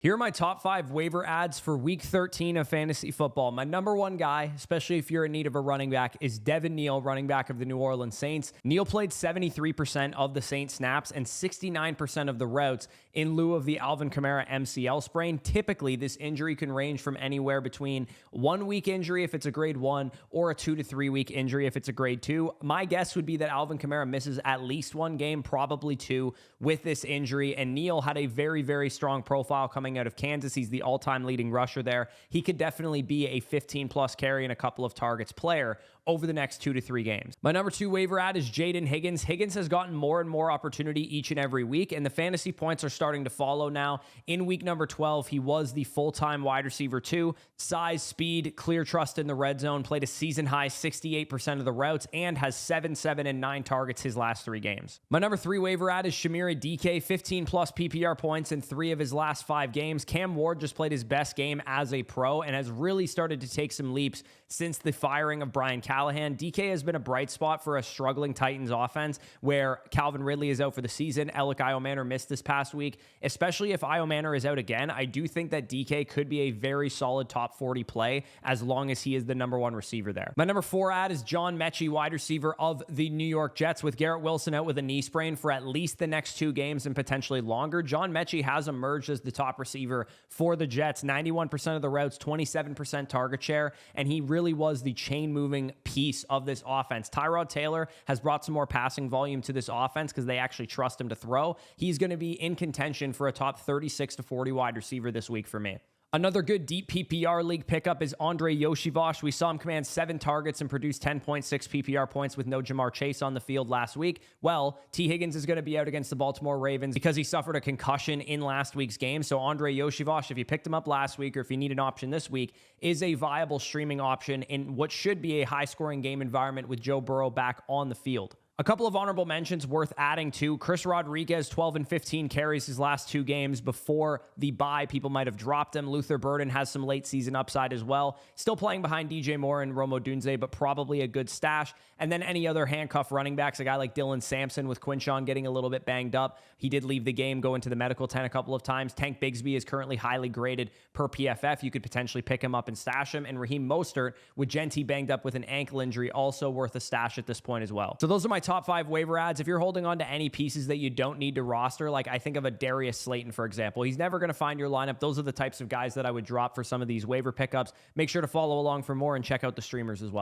Here are my top 5 waiver ads for week 13 of fantasy football. My number one guy, especially if you're in need of a running back, is Devin Neal, running back of the New Orleans Saints. Neal played 73% of the Saints snaps and 69% of the routes in lieu of the Alvin Kamara MCL sprain. Typically, this injury can range from anywhere between 1 week injury if it's a grade 1 or a 2 to 3 week injury if it's a grade 2. My guess would be that Alvin Kamara misses at least 1 game, probably 2, with this injury. And Neal had a very, very strong profile coming out of Kansas. He's the all-time leading rusher there. He could definitely be a 15-plus carry and a couple of targets player over the next 2 to 3 games. My number 2 waiver ad is Jaden Higgins. Higgins has gotten more and more opportunity each and every week, and the fantasy points are starting to follow now. In week number 12, he was the full-time wide receiver 2. Size, speed, clear trust in the red zone, played a season-high 68% of the routes, and has 7, 7, and 9 targets his last 3 games. My number 3 waiver ad is Shamiri DK, 15-plus PPR points in 3 of his last 5 games. Cam Ward just played his best game as a pro and has really started to take some leaps since the firing of Brian Callahan. DK has been a bright spot for a struggling Titans offense where Calvin Ridley is out for the season. Alec Iomanner missed this past week. Especially if Iomanner is out again, I do think that DK could be a very solid top 40 play as long as he is the number 1 receiver there. My number 4 ad is John Mechie, wide receiver of the New York Jets. With Garrett Wilson out with a knee sprain for at least the next 2 games and potentially longer, John Mechie has emerged as the top receiver for the Jets. 91% of the routes, 27% target share, and he really was the chain-moving piece of this offense. Tyrod Taylor has brought some more passing volume to this offense because they actually trust him to throw. He's going to be in contention for a top 36 to 40 wide receiver this week for me. Another good deep PPR league pickup is Andre Yoshivash. We saw him command 7 targets and produce 10.6 PPR points with no Jamar Chase on the field last week. Well, T. Higgins is going to be out against the Baltimore Ravens because he suffered a concussion in last week's game. So Andre Yoshivash, if you picked him up last week or if you need an option this week, is a viable streaming option in what should be a high-scoring game environment with Joe Burrow back on the field. A couple of honorable mentions worth adding to. Chris Rodriguez, 12 and 15 carries his last 2 games before the bye. People might have dropped him. Luther Burden has some late season upside as well. Still playing behind DJ Moore and Rome Odunze, but probably a good stash. And then any other handcuff running backs, a guy like Dylan Sampson with Quinshawn getting a little bit banged up. He did leave the game, go into the medical tent a couple of times. Tank Bigsby is currently highly graded per PFF. You could potentially pick him up and stash him. And Raheem Mostert with Genti banged up with an ankle injury, also worth a stash at this point as well. So those are my top 5 waiver ads. If you're holding on to any pieces that you don't need to roster, like I think of a Darius Slayton, for example, he's never going to find your lineup. Those are the types of guys that I would drop for some of these waiver pickups. Make sure to follow along for more and check out the streamers as well.